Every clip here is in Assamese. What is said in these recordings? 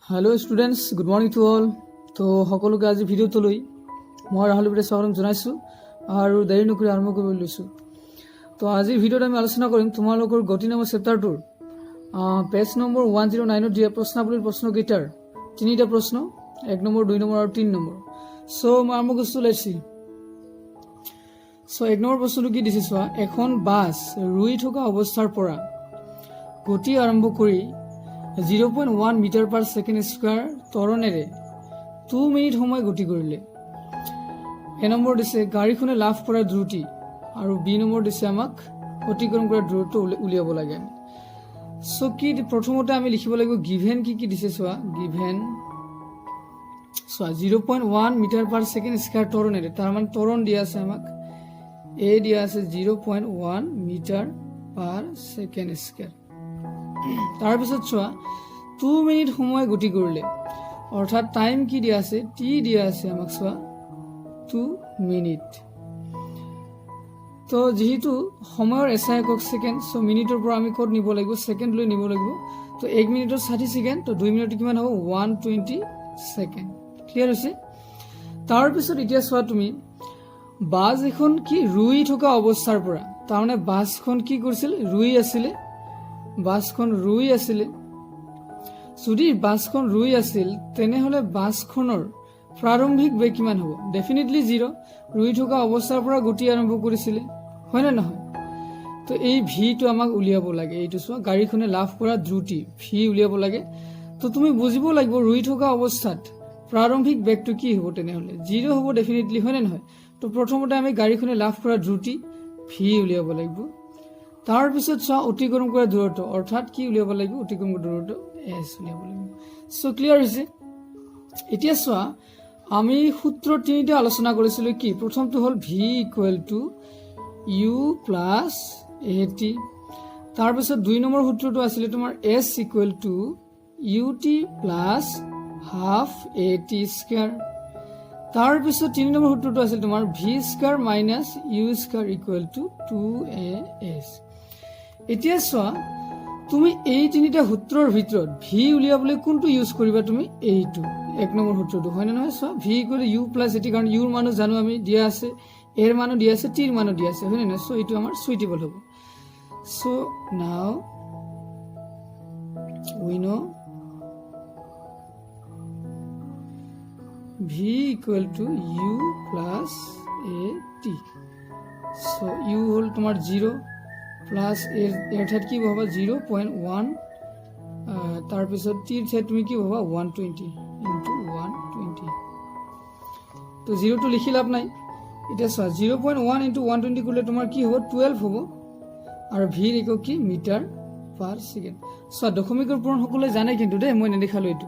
Hello students good morning to all. तो সকলোকে আজি ভিডিঅ'টোলৈ মই ৰাহুল বিৰে স্বাগতম জনাইছোঁ আৰু দেৰি নকৰি আৰম্ভ কৰিব লৈছোঁ। তো আজিৰ ভিডিঅ'ত আমি আলোচনা কৰিম তোমালোকৰ গতি নামৰ চেপ্টাৰটোৰ পেজ নম্বৰ 109 দিয়া প্ৰশ্নাৱলীৰ প্ৰশ্নকেইটাৰ তিনিটা প্ৰশ্ন 1 নম্বৰ 2 নম্বৰ আৰু 3 নম্বৰ। সো মই আৰম্ভ কৰিছোঁ। লেটছি। সো 1 নম্বৰ প্ৰশ্নটো কি দিছে চোৱা, এখন বাছ ৰুই থকা অৱস্থাৰ পৰা গতি আৰম্ভ কৰি 0.1 মিটাৰ পাৰ ছেকেণ্ড স্কোৱাৰ ত্বৰণেৰে 2 মিনিট সময় গতি কৰিলে। এ নম্বৰ দিছে গাড়ীখনে লাভ কৰা দ্ৰুতি আৰু বি নম্বৰ দিছে আমাক অতিক্ৰম কৰা দূৰত্ব উলিয়াব লাগে। সো কি প্ৰথমতে আমি লিখিব লাগিব গিভেন কি দিছে চোৱা, গিভেন চোৱা 0.1 মিটাৰ পাৰ ছেকেণ্ড স্কোৱাৰ ত্বৰণেৰে, তাৰ মানে ত্বৰণ দিয়া আছে আমাক, এ দিয়া আছে 0.1 মিটাৰ পাৰ ছেকেণ্ড স্কোৱাৰ। তাৰপিছত চোৱা 2 মিনিট সময় গতি কৰিলে, অৰ্থাৎ টাইম কি দিয়া আছে, টি দিয়া আছে আমাক চোৱা 2 মিনিট। তো যেহেতু সময়ৰ এছআই একক ছেকেণ্ড, সো মিনিটৰ পৰা আমি ক'ত নিব লাগিব, ছেকেণ্ড লৈ নিব লাগিব। তো 1 মিনিটৰ 60 ছেকেণ্ড, তো 2 মিনিটত কিমান হ'ব 120 ছেকেণ্ড। ক্লিয়াৰ হৈছে। তাৰপিছত এতিয়া চোৱা তুমি বাছ এখন কি ৰুই থকা অৱস্থাৰ পৰা, তাৰমানে বাছখন কি কৰিছিল, ৰুই আছিলে, বাছখন ৰুই আছিলে। যদি বাছখন ৰুই আছিল তেনেহ'লে বাছখনৰ প্ৰাৰম্ভিক বেগ কিমান হ'ব, ডেফিনেটলি 0। ৰুই থকা অৱস্থাৰ পৰা গতি আৰম্ভ কৰিছিলে, হয় নে নহয়। তো এই ভিটো আমাক উলিয়াব লাগে। এইটো চোৱা গাড়ীখনে লাভ কৰা দ্ৰুতি, ভি উলিয়াব লাগে। তো তুমি বুজিব লাগিব ৰুই থকা অৱস্থাত প্ৰাৰম্ভিক বেগটো কি হ'ব, তেনেহ'লে 0 হ'ব ডেফিনেটলি, হয় নে নহয়। তো প্ৰথমতে আমি গাড়ীখনে লাভ কৰা দ্ৰুতি ভি উলিয়াব লাগিব। তাৰপিছত চোৱা অতিক্ৰম কৰা দূৰত্ব, অৰ্থাৎ কি উলিয়াব লাগিব, অতিক্ৰম কৰা দূৰত্ব এছ উলিয়াব লাগিব। সো ক্লিয়াৰ হৈছে। এতিয়া চোৱা আমি সূত্ৰ তিনিটা আলোচনা কৰিছিলোঁ। কি প্ৰথমটো হ'ল V equal to U plus A T. তাৰপিছত 2 নম্বৰ সূত্ৰটো আছিলে তোমাৰ S equal to U T plus half A T square. তাৰপিছত 3 নম্বৰ সূত্ৰটো আছিল তোমাৰ V square minus U square equal to 2as। এতিয়া চোৱা তুমি এই তিনিটা সূত্ৰৰ ভিতৰত ভি উলিয়াবলৈ কোনটো ইউজ কৰিবা, তুমি এইটো 1 নম্বৰ সূত্ৰটো, হয় নে নহয়। চোৱা ভি ইকুৱেল ইউ প্লাছ এটি, কাৰণ ইউৰ মানো জানো আমি দিয়া আছে, এৰ মানো দিয়া আছে, টিৰ মানো দিয়া আছে, হয় নে নহয়। চ' এইটো আমাৰ সুইটেবল হ'ব। So' now we know v equal to U plus A t. So' u হ'ল তোমাৰ 0 প্লাছ এৰ ঠাইত কি পাবা 0.1, তাৰপিছত টিৰ ঠাইত তুমি কি পাবা 120 ইনটু 120। তো 0টো লিখি লাভ নাই। এতিয়া চোৱা 0.1 ইনটু 120 কৰিলে তোমাৰ কি হ'ব 12 হ'ব, আৰু ভিৰ একক কি মিটাৰ পাৰ ছেকেণ্ড। চোৱা দশমিকৰ পূৰণ সকলোৱে জানে কিন্তু দেই, মই নেদেখালো এইটো।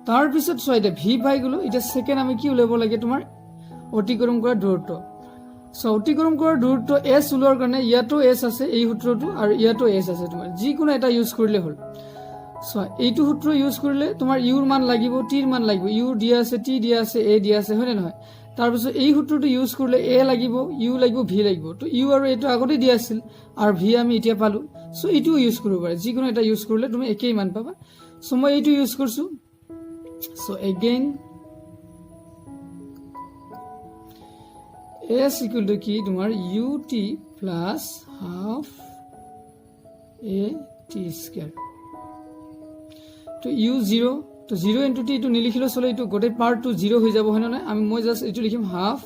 তাৰপিছত চোৱা এতিয়া ভি পাই গ'লো। এতিয়া ছেকেণ্ড আমি কি উলিয়াব লাগে, তোমাৰ অতিক্ৰম কৰা দূৰত্ব। চ' অতিক্ৰম কৰাৰ দূৰত্ব এছ ওলোৱাৰ কাৰণে ইয়াতো এছ আছে এই সূত্ৰটো, আৰু ইয়াতো এছ আছে, তোমাৰ যিকোনো এটা ইউজ কৰিলে হ'ল। চোৱা এইটো সূত্ৰ ইউজ কৰিলে তোমাৰ ইউৰ মান লাগিব, টিৰ মান লাগিব, ইউ দিয়া আছে, টি দিয়া আছে, এ দিয়া আছে, হয় নে নহয়। তাৰপিছত এই সূত্ৰটো ইউজ কৰিলে এ লাগিব, ইউ লাগিব, ভি লাগিব। তো ইউ আৰু এইটো আগতে দিয়া আছিল আৰু ভি আমি এতিয়া পালো। চ' এইটোও ইউজ কৰিব পাৰে, যিকোনো এটা ইউজ কৰিলে তুমি একেই মান পাবা। চ' মই এইটো ইউজ কৰিছো। চ' এগেইন এছ ইকুৱেল টু কি তোমাৰ U T plus half A T square. তো ইউ 0, তো 0 ইনটু টি, এইটো নিলিখিলেও চলে, এইটো গোটেই পাৰ্টটো 0 হৈ যাব, হয় নে। মই জাষ্ট এইটো লিখিম হাফ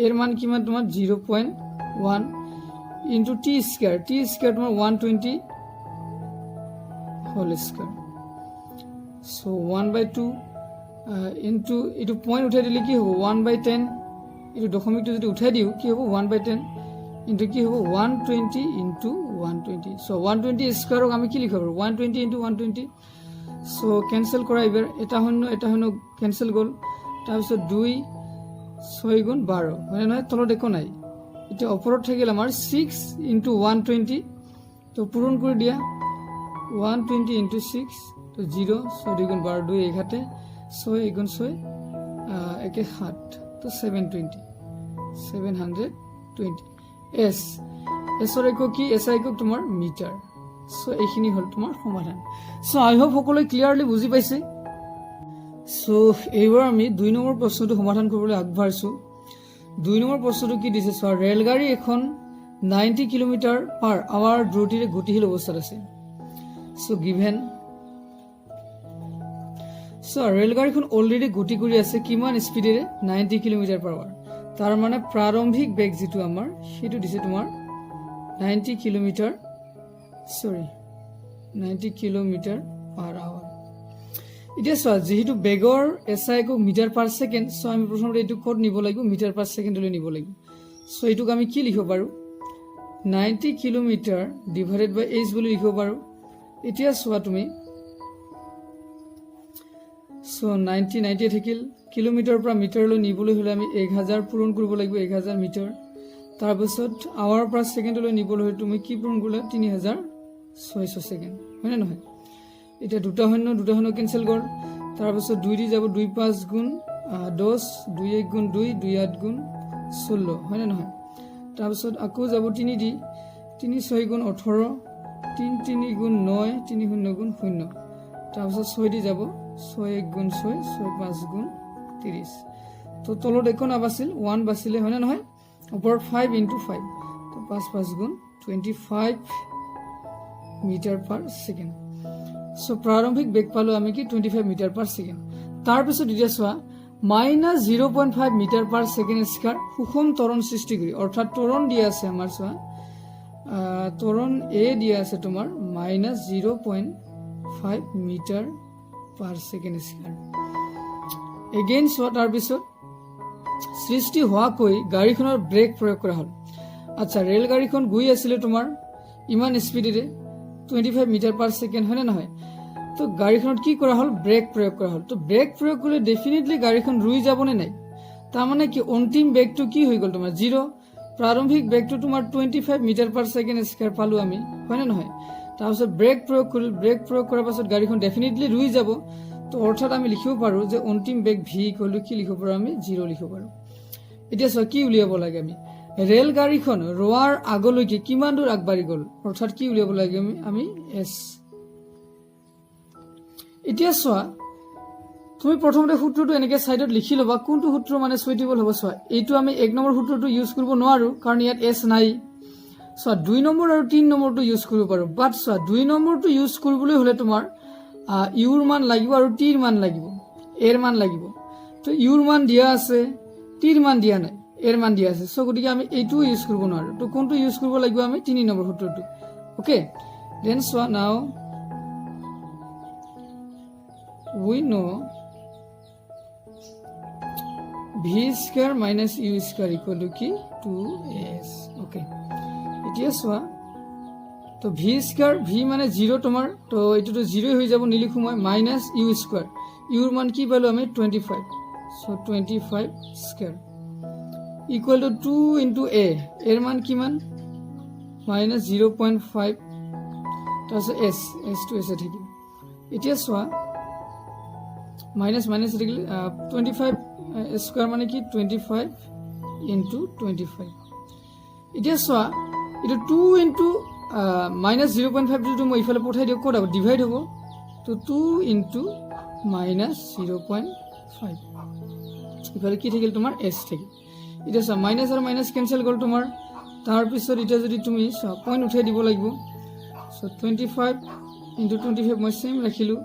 এৰ মান কিমান তোমাৰ 0.1 into T square, T square তোমাৰ 120 হোল স্কোৱাৰ। চ' 1/2 ইনটু এইটো পইণ্ট উঠাই দিলে কি হ'ব 1/10, এইটো দশমিকটো যদি উঠাই দিওঁ কি হ'ব 1/10 ইনটু কি হ'ব 120 ইনটু 120। চ' 120 স্কোৱাৰক আমি কি লিখিব পাৰোঁ 120 ইনটু 120। চ' কেনচেল কৰা এইবাৰ, এটা শূন্য কেনচেল গ'ল। তাৰপিছত 2 6 গুণ 12, হয় নে নহয়, তলত একো নাই। এতিয়া ওপৰত থাকিল আমাৰ 6 ইনটু 120, তো পূৰণ কৰি দিয়া 120 ইনটু 6, তো 0, 6 2 গুণ 12, 2 1 6 1 গুণ 6 1 7, তো 720 এছ এছৰ একক কি, এছ একক তোমাৰ মিটাৰ। সো এইখিনি হল তোমাৰ সমাধান সো আই হোপ সকলোৱে ক্লিয়াৰলি বুজি পাইছে সো এইবাৰ আমি 2 নম্বৰ প্ৰশ্নটো সমাধান কৰিবলৈ আগবাঢ়িছো 2 নম্বৰ প্ৰশ্নটো কি দিছে সো ৰেলগাড়ী এখন 90 কিলোমিটাৰ পাৰ আৱাৰ দ্ৰুতিৰে গতিশীল অৱস্থাত আছে সো গিভেন সো ৰেলগাড়ীখন অলৰেডি গতি কৰি আছে কিমান স্পিডেৰে 90 কিলোমিটাৰ পাৰ আৱাৰ তাৰ মানে প্ৰাৰম্ভিক বেগ যেটো আমাৰ সেটো দিছে তোমাৰ 90 কিলোমিটাৰ 90 কিলোমিটাৰ পাৰ আৱাৰ এতিয়া চোৱা যেহেতু বেগৰ এসআই কো মিটাৰ পাৰ সেকেন্ড সো আমি প্ৰথমতে এইটো কোড নিব লাগিব মিটাৰ পাৰ সেকেন্ডলৈ নিব লাগিব সো এইটোক আমি কি লিখিব পাৰো 90 কিলোমিটাৰ ডিভাইডেড বাই h বুলি লিখিব পাৰো এতিয়া চোৱা তুমি সো 90 থাকিল কিলোমিটাৰ পৰা মিটাৰলৈ নিবলৈ হলে আমি 1000 পূৰণ কৰিব লাগিব 1000 মিটাৰ তাৰ পিছত আৱাৰ পৰা সেকেন্ডলৈ নিবলৈ হলে তুমি কি পূৰণ কৰিলা 3600 সেকেন্ড হয় নহয় এটা দুটা শূন্য কেনসেল কৰ তাৰ পিছত 2 দি যাব 2 5 গুণ 10 2 1 গুণ 2 2 8 গুণ 16 হয় নহয় তাৰ পিছত আকৌ যাব 3 দি 3 6 গুণ 18 3 3 গুণ 9 3 0 গুণ 0 তাৰ পিছত 6 দি যাব 6 1 গুণ 6 6 5 গুণ 30 তো তলত একো নাবাছিল 1 বাছিলে হয় নহয় ওপৰত 5 into 5 তো 5 5 গুণ 25 মিটাৰ পাৰ সেকেন্ড সো প্ৰাৰম্ভিক বেগ পালো আমি কি 25 মিটাৰ পাৰ সেকেন্ড তাৰ পিছত এতিয়া চোৱা -0.5 মিটাৰ পাৰ সেকেন্ড স্কয়াৰ সুষম ত্বৰণ সৃষ্টি কৰি অৰ্থাৎ ত্বৰণ দিয়া আছে আমাৰ চোৱা ত্বৰণ এ দিয়া আছে তোমাৰ -0.5 metre per second square again চোৱা তাৰ পিছত সৃষ্টি হোৱাকৈ গাড়ীখনৰ ব্ৰেক প্ৰয়োগ কৰা হ'ল আচ্ছা ৰেল গাড়ীখন গৈ আছিল তোমাৰ ইমান স্পিডেৰে 25 মিটাৰ পাৰ সেকেন্ড হয় নহয় তো গাড়ীখনত কি কৰা হ'ল ব্ৰেক প্ৰয়োগ কৰা হ'ল তো ব্ৰেক প্ৰয়োগ কৰিলে ডেফিনেটলি গাড়ীখন ৰৈ যাব নে নাই তাৰ মানে কি অন্তিম বেগটো কি হৈ গল তোমাৰ 0 প্ৰাৰম্ভিক বেগটো তোমাৰ 25 মিটাৰ পাৰ সেকেন্ড স্কয়াৰ পালো আমি হয় না নহয় তাৰ পিছত ব্ৰেক প্ৰয়োগ কৰিল ব্ৰেক প্ৰয়োগ কৰাৰ পাছত গাড়ীখন ডেফিনেটলি ৰৈ যাব তো অৰ্থাৎ আমি লিখিব পাৰো যে অন্তিম বেগ v ইকুৱেল টু কি লিখিব পাৰো আমি 0 লিখিব পাৰো এতিয়া চোৱা কি উলিয়াব লাগে আমি ৰেল গাড়ীখন ৰোৱাৰ আগলৈকে কিমান দূৰ আগবাঢ়ি গল অৰ্থাৎ কি উলিয়াব লাগে আমি s এতিয়া চোৱা তুমি প্ৰথমতে সূত্ৰটো এনেকৈ সাইডত লিখি লবা কোনটো সূত্ৰ মানে সুইটেবল হ'ব চোৱা এইটো আমি 1 নম্বৰ সূত্ৰটো ইউজ কৰিব নোৱাৰো কাৰণ ইয়াত s নাই চোৱা 2 নম্বৰ আৰু 3 নম্বৰটো ইউজ কৰিব পাৰো বাট চোৱা 2 নম্বৰটো ইউজ কৰিবলৈ হলে তোমাৰ ইউৰ মান লাগিব আৰু টিৰ মান লাগিব এৰ মান লাগিব তো ইউৰ মান দিয়া আছে টিৰ মান দিয়া নাই এৰ মান দিয়া আছে সো গতিকে আমি এইটো ইউজ কৰিব নোৱাৰো তো কোনটো ইউজ কৰিব লাগিব আমি 3 নম্বৰ সূত্ৰটো okay then so now we know v square minus u square equal to কি 2s ওকে এতিয়া সো তো v square v মানে 0 তোমাৰ তো এটো 0 হৈ যাব নিলিখো মই minus u square u ৰ মান কি পালো আমি 25 so 25 square equal to 2 into a এর মান কি মান minus 0.5 তাহলে s to s থাকে এতিয়া সোয়া minus থাকিলে 25 স্কয়ার মানে কি 25 into 25 এতিয়া সোয়া এটা 2 into minus 0.5 যদি মই ইফালে পঠাই দিও কোড ডিভাইড হ'ব তো 2 into minus 0.5 ইফালে কি থাকিল তোমাৰ s থাকিল এটা সা মাইনাস আর মাইনাস ক্যান্সেল গল তোমার তার পিছত এটা যদি তুমি পয়েন্ট উঠাই দিব লাগিব সো 25 into 25 মই সেম রাখিলো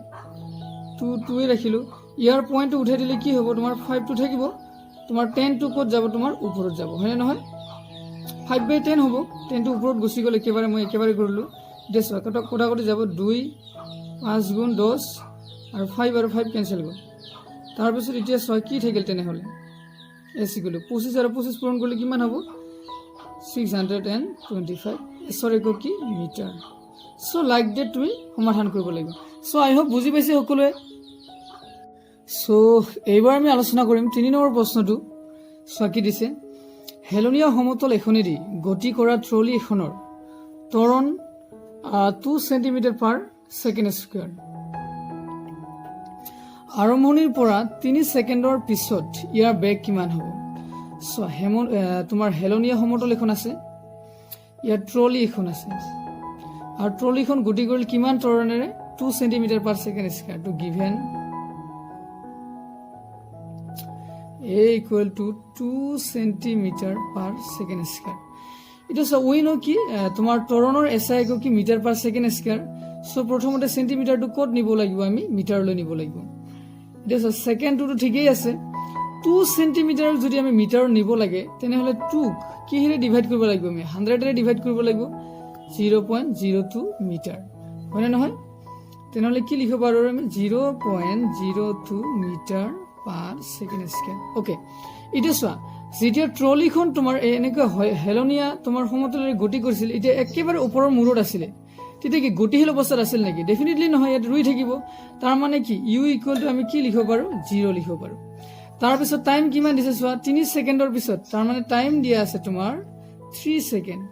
2 এ রাখিলো ইয়ার পয়েন্ট উঠাই দিলে কি হ'ব তোমাৰ 5 টু থাকিব তোমাৰ 10 টু কত যাব তোমাৰ উপৰত যাব হয় না নহয় 5/10 হ'ব 10 টু উপৰত গুছি গলে একেবাৰে মই একেবাৰে কৰিলো দেছ কটা কটি যাব 2 5 গুণ 10 আৰু 5 আৰু 5 ক্যান্সেল গল তাৰ পিছত এতিয়া 6 কি থাকিল তেনে হলে s equal to 25 আৰু 25 পূৰণ কৰিলে কিমান হ'ব 625 সৰি কো কি মিটাৰ সো লাইক দ্যাট তুমি সমাধান কৰিব লাগিব সো আই হোপ বুজি পাইছে সকলোৱে সো এইবাৰ আমি আলোচনা কৰিম 3 নম্বৰ প্ৰশ্নটো সকি দিছে হেলনিয়া সমতল এখনেদি গতি কৰা ট্ৰলি এখনৰ ত্বৰণ 2 সেন্টিমিটাৰ পাৰ সেকেন্ড স্কয়াৰ আৰম্ভণিৰ পৰা 3 সেকেন্ডৰ পিছত ইয়াৰ বেগ কিমান হ'ব সো তোমাৰ হেলনিয়া সমতল এখন আছে ইয়াৰ ট্ৰলি এখন আছে আৰু ট্ৰলিখন গতি কৰিল কিমান ত্বৰণেৰে 2 centimetre per second square to given a equal to 2 centimetre per second square এটা সো উই নো কি তোমাৰ ত্বৰণৰ এসআই কো কি metre per second square so প্ৰথমতে সেন্টিমিটাৰ টু কোড নিব লাগিব আমি মিটাৰলৈ নিব লাগিব এটা সো সেকেন্ড টু ঠিকই আছে 2 সেন্টিমিটাৰ যদি আমি মিটাৰ নিব লাগে তেনেহলে 2 কি হেৰে ডিভাইড কৰিব লাগিব আমি 100 ৰে ডিভাইড কৰিব লাগিব 0.02 মিটাৰ হয় নহয় তেনেহলে কি লিখিব পাৰো আমি 0.02 metre per second square okay এটা সোয়া যেতিয়া ট্ৰলিখন তোমাৰ এনেকৈ হেলনিয়া তোমাৰ সমতলেৰে গতি কৰিছিল এটা একেবাৰে ওপৰৰ মূৰত আছিল তেতিয়া কি গতিশীল অৱস্থাত আছিল নেকি ডেফিনেটলি নহয় ইয়াত ৰুই থাকিব তাৰ মানে কি u ইকুৱেল টু আমি কি লিখিব পাৰো 0 লিখিব পাৰো তাৰ পিছত টাইম কিমান দিছে সোয়া 3 সেকেন্ডৰ পিছত তাৰ মানে টাইম দিয়া আছে তোমাৰ 3 সেকেন্ড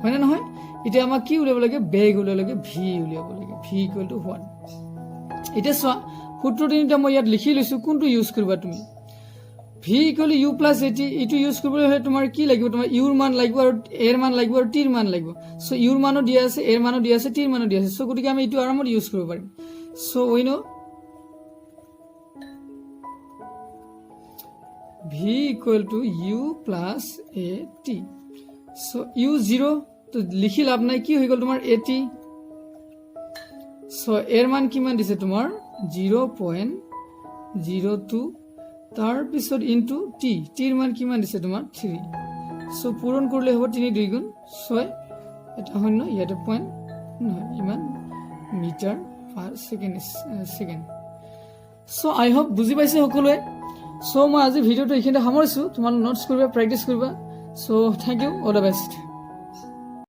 হয় না নহয় এটা আমাক কি উলিয়াব লাগে বেগ উলিয়াব লাগে v উলিয়াব লাগে v ইকুৱেল টু 1 এটা সোয়া সূত্ৰ তিনিটা মই ইয়াত লিখি লৈছো কোনটো ইউজ কৰিবা তুমি v equal u plus at ইটো ইউজ কৰিবলৈ হলে তোমাৰ কি লাগিব তোমাৰ u ৰ মান লাগিব আৰু a ৰ মান লাগিব আৰু t ৰ মান লাগিব সো u ৰ মানো দিয়া আছে a ৰ মানো দিয়া আছে t ৰ মানো দিয়া আছে সো গতিকে আমি ইটো আৰামত ইউজ কৰিব পাৰিম so we no v equal to u plus at so u 0 তো লিখি লাভ নাই কি হৈ গল তোমাৰ at সো a ৰ মান কিমান দিছে তোমাৰ 0.02 তাৰ পিছত ইনটু টি টিৰ মান কিমান দিছে তোমাৰ 3 সো পূৰণ কৰিলে হ'ব 3 2 গুণ 6 এটা শূন্য ইয়াতে পইণ্ট নহয় ইমান মিটাৰ পাৰ সেকেন্ড সো আই হোপ বুজি পাইছে সকলোৱে সো মই আজি ভিডিওটো এইখিনিতে সামৰিছো তোমালোক নোটছ কৰিবা প্ৰেক্টিছ কৰিবা so thank you all the best